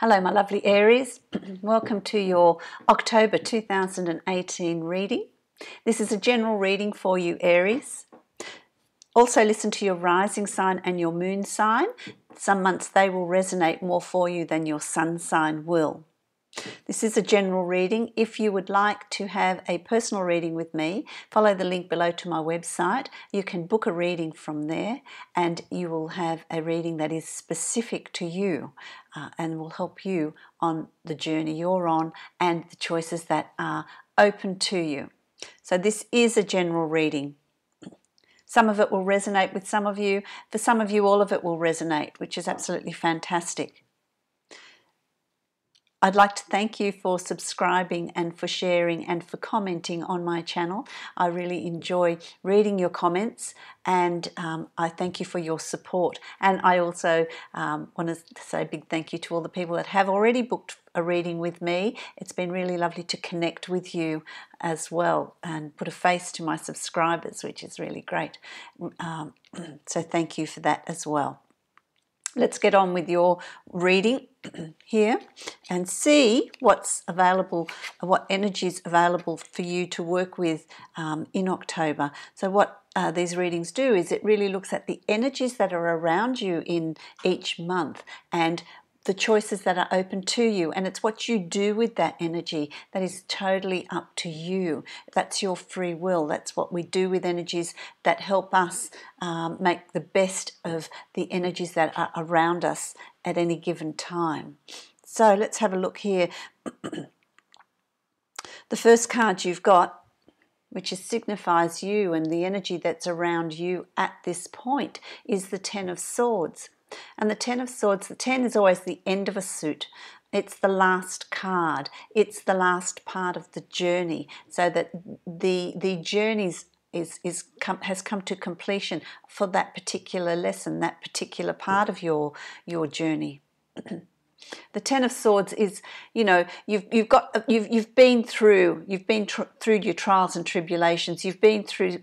Hello, my lovely Aries. Welcome to your October 2018 reading. This is a general reading for you, Aries. Also listen to your rising sign and your moon sign. Some months they will resonate more for you than your sun sign will. This is a general reading. If you would like to have a personal reading with me, follow the link below to my website. You can book a reading from there and you will have a reading that is specific to you and will help you on the journey you're on and the choices that are open to you. So this is a general reading. Some of it will resonate with some of you. For some of you, all of it will resonate, which is absolutely fantastic. I'd like to thank you for subscribing and for sharing and for commenting on my channel. I really enjoy reading your comments and I thank you for your support. And I also want to say a big thank you to all the people that have already booked a reading with me. It's been really lovely to connect with you as well and put a face to my subscribers, which is really great. So thank you for that as well. Let's get on with your reading here and see what's available, what energy is available for you to work with in October. So what these readings do is it really looks at the energies that are around you in each month and the choices that are open to you, and it's what you do with that energy that is totally up to you. That's your free will. That's what we do with energies that help us make the best of the energies that are around us at any given time. So let's have a look here. The first card you've got, which signifies you and the energy that's around you at this point, is the Ten of Swords. And the Ten of Swords, the 10 is always the end of a suit. It's the last card. It's the last part of the journey. So that the journey has come to completion for that particular lesson, that particular part of your journey. The Ten of Swords is, you know, you've been through your trials and tribulations. You've been through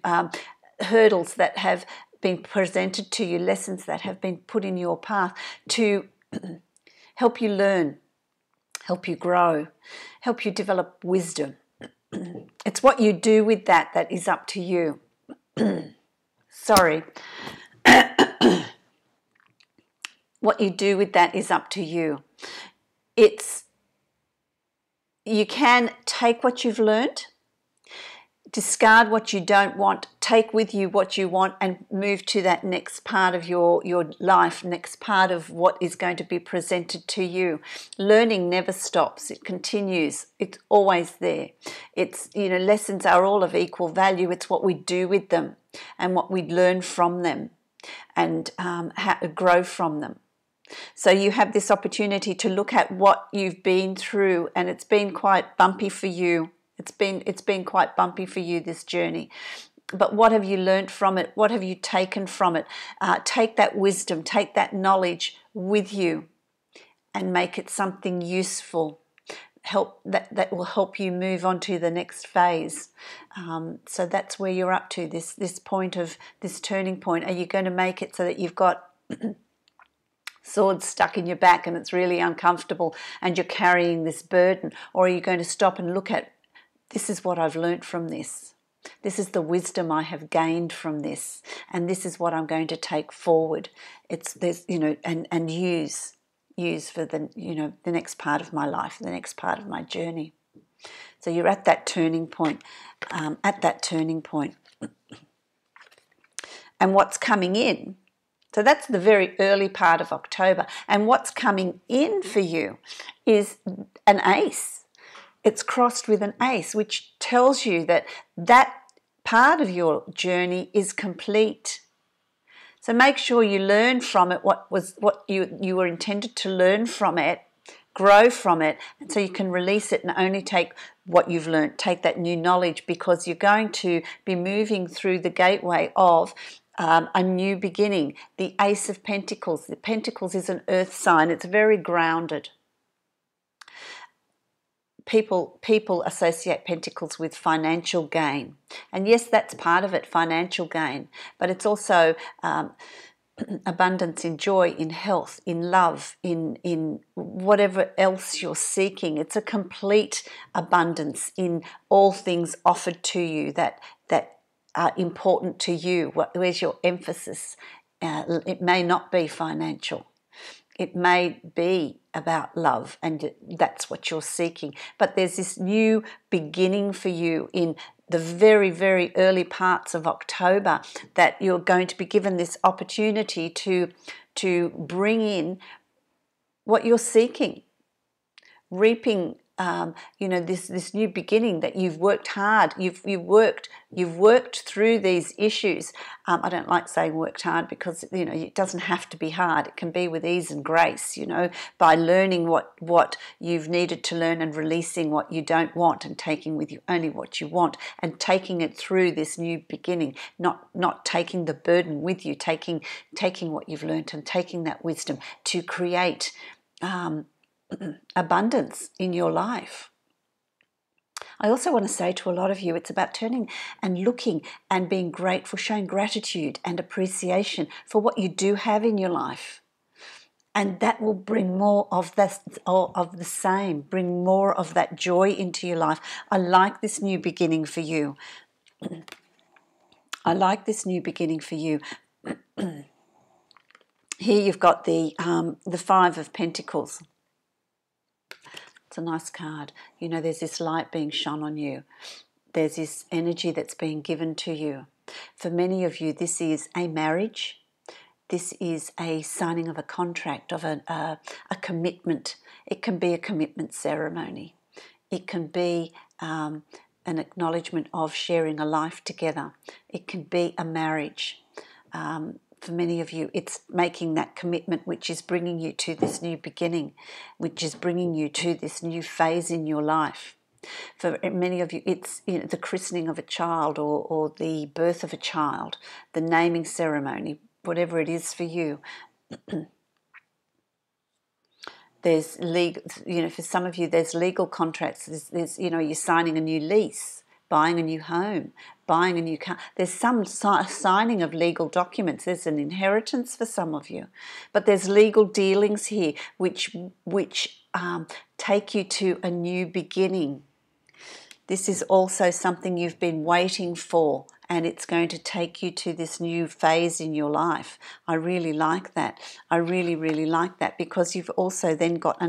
hurdles that have been presented to you, lessons that have been put in your path to help you learn, help you grow, help you develop wisdom. It's what you do with that is up to you. Sorry. What you do with that is up to you. You can take what you've learned, discard what you don't want, take with you what you want and move to that next part of your life, next part of what is going to be presented to you. Learning never stops. It continues. It's always there. It's, you know, lessons are all of equal value. It's what we do with them and what we learn from them and how to grow from them. So you have this opportunity to look at what you've been through, and it's been quite bumpy for you. It's been quite bumpy for you, this journey. But what have you learned from it? What have you taken from it? Take that wisdom, take that knowledge with you and make it something useful. That will help you move on to the next phase. So that's where you're up to, this point of this turning point. Are you going to make it so that you've got swords stuck in your back and it's really uncomfortable and you're carrying this burden? Or are you going to stop and look at, this is what I've learnt from this. This is the wisdom I have gained from this, and this is what I'm going to take forward. And use for the next part of my life, the next part of my journey. So you're at that turning point. And what's coming in? So that's the very early part of October, and what's coming in for you is an ace. It's crossed with an ace, which tells you that part of your journey is complete. So make sure you learn from it what you were intended to learn from it, grow from it, and so you can release it and only take what you've learned, take that new knowledge, because you're going to be moving through the gateway of a new beginning. The Ace of Pentacles. The Pentacles is an earth sign. It's very grounded. People associate pentacles with financial gain. And yes, that's part of it, financial gain. But it's also abundance in joy, in health, in love, in whatever else you're seeking. It's a complete abundance in all things offered to you that are important to you. Where's your emphasis? It may not be financial. It may be about love, and that's what you're seeking. But there's this new beginning for you in the very, very early parts of October that you're going to be given this opportunity to bring in what you're seeking, reaping this new beginning that you've worked hard. You've worked through these issues. I don't like saying worked hard because it doesn't have to be hard. It can be with ease and grace. By learning what you've needed to learn and releasing what you don't want and taking with you only what you want and taking it through this new beginning. Not taking the burden with you. Taking what you've learned and taking that wisdom to create abundance in your life. I also want to say to a lot of you, it's about turning and looking and being grateful, showing gratitude and appreciation for what you do have in your life. And that will bring more of the same, bring more of that joy into your life. I like this new beginning for you. I like this new beginning for you. Here you've got the Five of Pentacles. It's a nice card. There's this light being shone on you. There's this energy that's being given to you. For many of you, this is a marriage. This is a signing of a contract, of a commitment. It can be a commitment ceremony. It can be an acknowledgement of sharing a life together. It can be a marriage. For many of you, it's making that commitment which is bringing you to this new beginning, which is bringing you to this new phase in your life. For many of you, it's the christening of a child or the birth of a child, the naming ceremony, whatever it is for you. There's legal, for some of you, there's legal contracts. There's you're signing a new lease, buying a new home, buying a new car. There's some signing of legal documents. There's an inheritance for some of you. But there's legal dealings here which take you to a new beginning. This is also something you've been waiting for, and it's going to take you to this new phase in your life. I really like that. I really, really like that, because you've also then got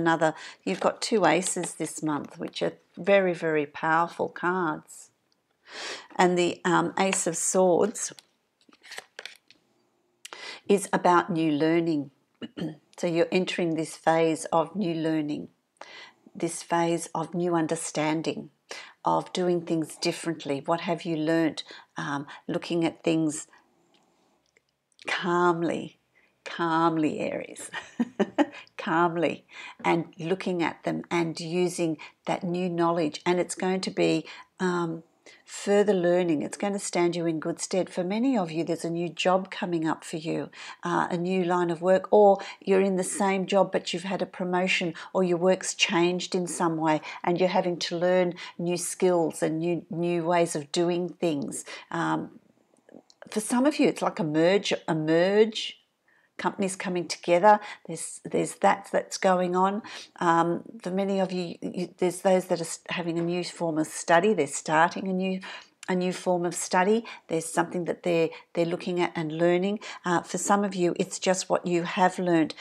you've got two aces this month, which are very, very powerful cards. And the Ace of Swords is about new learning. So you're entering this phase of new learning, this phase of new understanding, of doing things differently. What have you learnt? Looking at things calmly, Aries, calmly, and looking at them and using that new knowledge. And it's going to be further learning. It's going to stand you in good stead. For many of you, there's a new job coming up for you, a new line of work, or you're in the same job but you've had a promotion, or your work's changed in some way and you're having to learn new skills and new ways of doing things. For some of you, it's like a merge. Companies coming together. There's that's going on. For many of you, there's those that are having a new form of study. They're starting a new form of study. There's something that they're looking at and learning. For some of you, it's just what you have learned.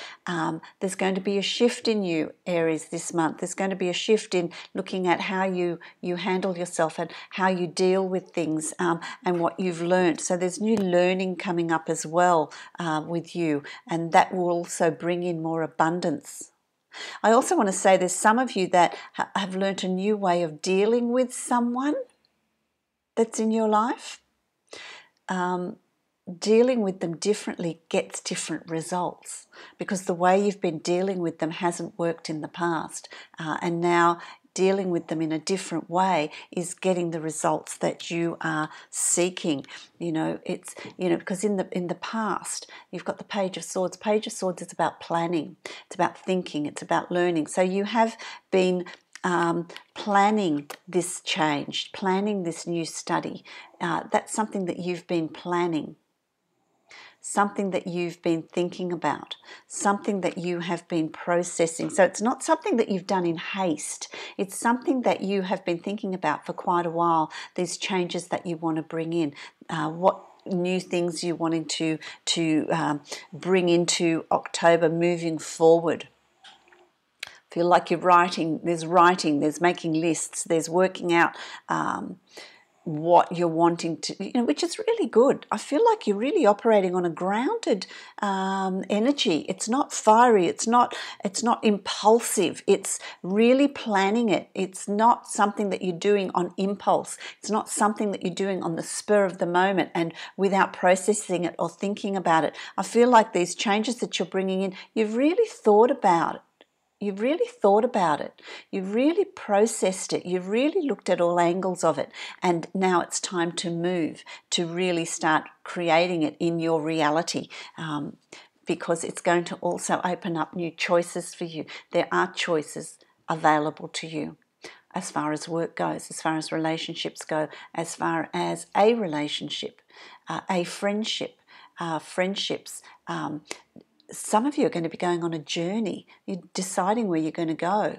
There's going to be a shift in you, Aries, this month. There's going to be a shift in looking at how you handle yourself and how you deal with things, and what you've learned. So there's new learning coming up as well with you, and that will also bring in more abundance. I also want to say there's some of you that have learnt a new way of dealing with someone that's in your life. Dealing with them differently gets different results, because the way you've been dealing with them hasn't worked in the past, and now dealing with them in a different way is getting the results that you are seeking. It's because in the past you've got the Page of Swords. Page of Swords is about planning, it's about thinking, it's about learning. So you have been planning this change, planning this new study. That's something that you've been planning. something that you've been thinking about, something that you have been processing. So it's not something that you've done in haste. It's something that you have been thinking about for quite a while, these changes that you want to bring in, what new things you're wanting to bring into October moving forward. Feel like you're writing, there's making lists, there's working out what you're wanting to, which is really good. I feel like you're really operating on a grounded energy. It's not fiery, it's not impulsive. It's really planning it. It's not something that you're doing on impulse. It's not something that you're doing on the spur of the moment and without processing it or thinking about it. I feel like these changes that you're bringing in, you've really thought about it. You've really thought about it. You've really processed it. You've really looked at all angles of it. And now it's time to move, to really start creating it in your reality, because it's going to also open up new choices for you. There are choices available to you as far as work goes, as far as relationships go, as far as a relationship, a friendship, friendships. Some of you are going to be going on a journey. You're deciding where you're going to go,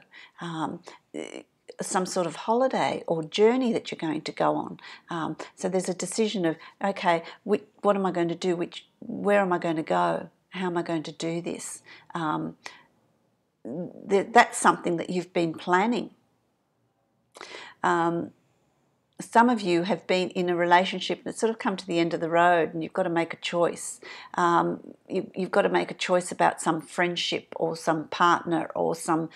some sort of holiday or journey that you're going to go on. So there's a decision of, okay, what am I going to do? Where am I going to go? How am I going to do this? That's something that you've been planning. Some of you have been in a relationship that's sort of come to the end of the road and you've got to make a choice. You've got to make a choice about some friendship or some partner or some...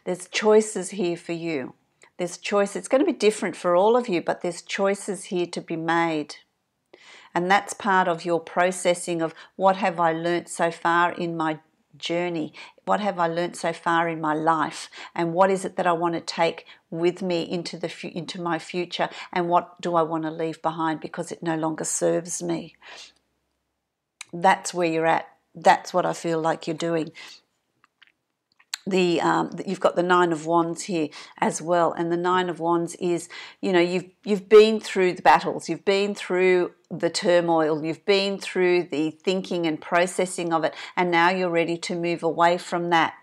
there's choices here for you. There's choice. It's going to be different for all of you, but there's choices here to be made. And that's part of your processing of what have I learnt so far in my journey, what have I learnt so far in my life, and what is it that I want to take with me into my future, and what do I want to leave behind because it no longer serves me. That's where you're at. That's what I feel like you're doing. You've got the Nine of Wands here as well, and the Nine of Wands is, you've been through the battles, you've been through the turmoil, you've been through the thinking and processing of it, and now you're ready to move away from that,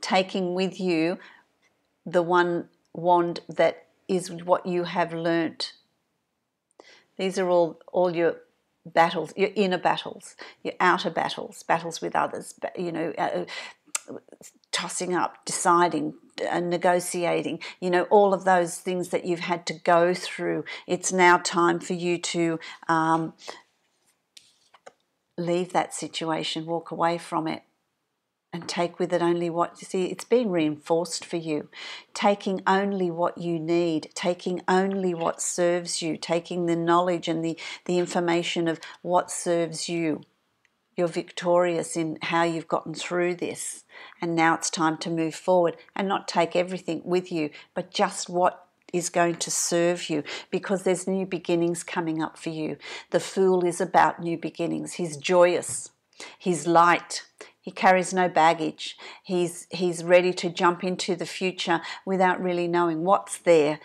taking with you the one wand that is what you have learnt. These are all your battles, your inner battles, your outer battles, battles with others, tossing up, deciding, negotiating, all of those things that you've had to go through. It's now time for you to leave that situation, walk away from it, and take with it only what you see. It's been reinforced for you, taking only what you need, taking only what serves you, taking the knowledge and the information of what serves you. You're victorious in how you've gotten through this, and now it's time to move forward and not take everything with you, but just what is going to serve you, because there's new beginnings coming up for you. The Fool is about new beginnings. He's joyous. He's light. He carries no baggage. He's ready to jump into the future without really knowing what's there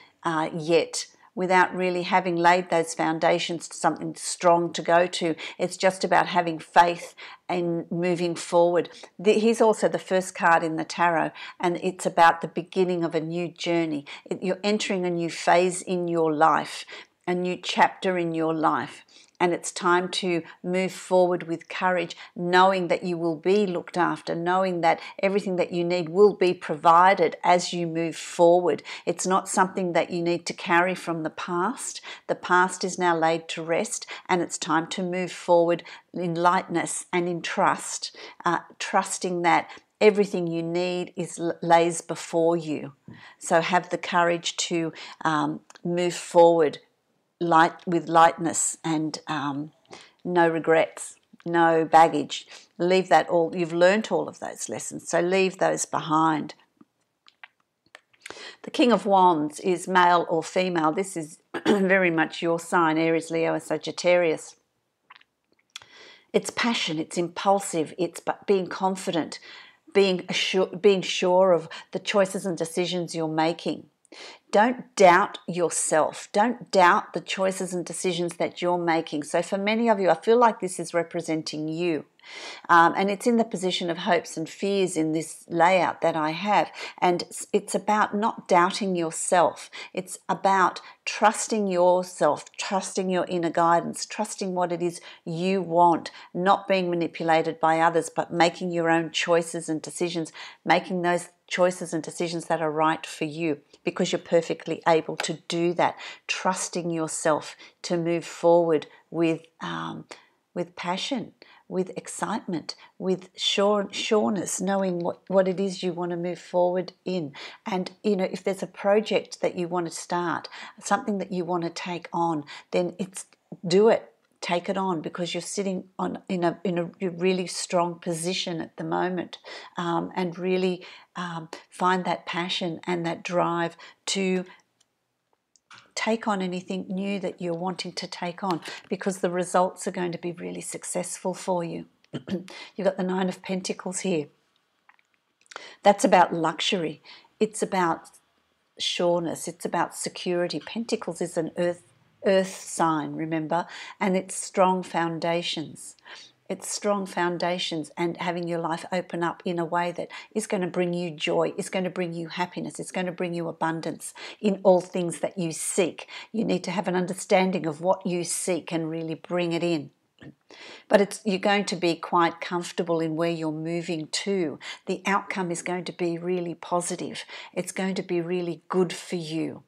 yet, without really having laid those foundations to something strong to go to. It's just about having faith and moving forward. He's also the first card in the tarot, and it's about the beginning of a new journey. You're entering a new phase in your life, a new chapter in your life. And it's time to move forward with courage, knowing that you will be looked after, knowing that everything that you need will be provided as you move forward. It's not something that you need to carry from the past. The past is now laid to rest, and it's time to move forward in lightness and in trust, trusting that everything you need lays before you. So have the courage to move forward with lightness and no regrets, no baggage. Leave that all. You've learnt all of those lessons, so leave those behind. The King of Wands is male or female. This is very much your sign, Aries, Leo, or Sagittarius. It's passion, it's impulsive, it's being confident, being sure of the choices and decisions you're making. Don't doubt yourself. Don't doubt the choices and decisions that you're making. So for many of you, I feel like this is representing you. And it's in the position of hopes and fears in this layout that I have. And it's about not doubting yourself. It's about trusting yourself, trusting your inner guidance, trusting what it is you want, not being manipulated by others, but making your own choices and decisions, making those choices and decisions that are right for you, because you're perfectly able to do that. Trusting yourself to move forward with passion, with excitement, with sureness, knowing what it is you want to move forward in. And, you know, if there's a project that you want to start, something that you want to take on, then do it. Take it on, because you're sitting in a really strong position at the moment, and really find that passion and that drive to take on anything new that you're wanting to take on, because the results are going to be really successful for you. You've got the Nine of Pentacles here. That's about luxury. It's about sureness. It's about security. Pentacles is an earth sign, remember, and it's strong foundations. It's strong foundations, and having your life open up in a way that is going to bring you joy, is going to bring you happiness, it's going to bring you abundance in all things that you seek. You need to have an understanding of what you seek and really bring it in. But you're going to be quite comfortable in where you're moving to. The outcome is going to be really positive. It's going to be really good for you.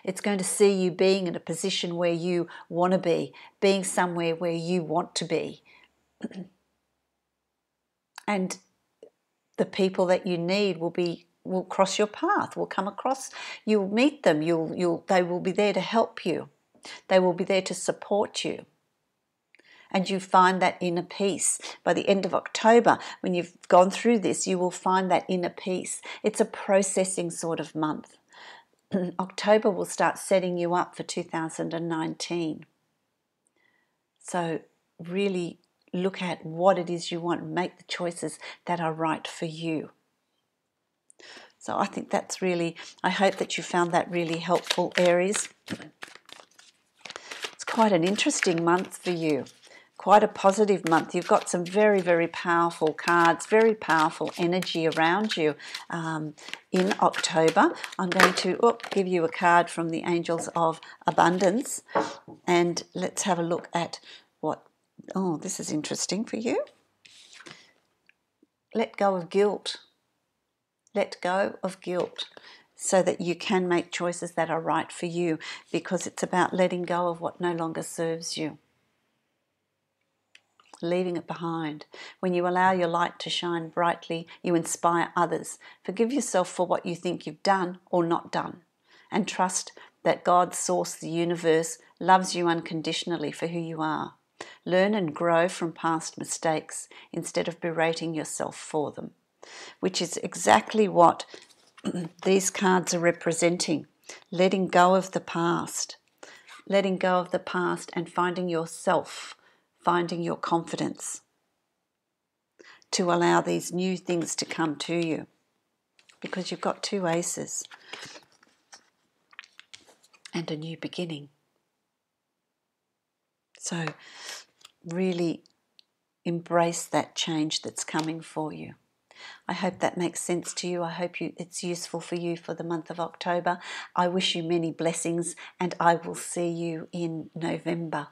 It's going to see you being in a position where you want to be, being somewhere where you want to be. And the people that you need will cross your path, will come across. You'll meet them. They will be there to help you. They will be there to support you. And you find that inner peace. By the end of October, when you've gone through this, you will find that inner peace. It's a processing sort of month. October will start setting you up for 2019. So really look at what it is you want and make the choices that are right for you. So I think I hope that you found that really helpful, Aries. It's quite an interesting month for you. Quite a positive month. You've got some very, very powerful cards, very powerful energy around you in October. I'm going to give you a card from the Angels of Abundance, and let's have a look at this is interesting for you. Let go of guilt. Let go of guilt so that you can make choices that are right for you, because it's about letting go of what no longer serves you. Leaving it behind. When you allow your light to shine brightly, you inspire others. Forgive yourself for what you think you've done or not done, and trust that God's source, the universe, loves you unconditionally for who you are. Learn and grow from past mistakes instead of berating yourself for them, which is exactly what these cards are representing. Letting go of the past. Letting go of the past and finding yourself. Finding your confidence to allow these new things to come to you, because you've got two aces and a new beginning. So really embrace that change that's coming for you. I hope that makes sense to you. I hope it's useful for you for the month of October. I wish you many blessings, and I will see you in November.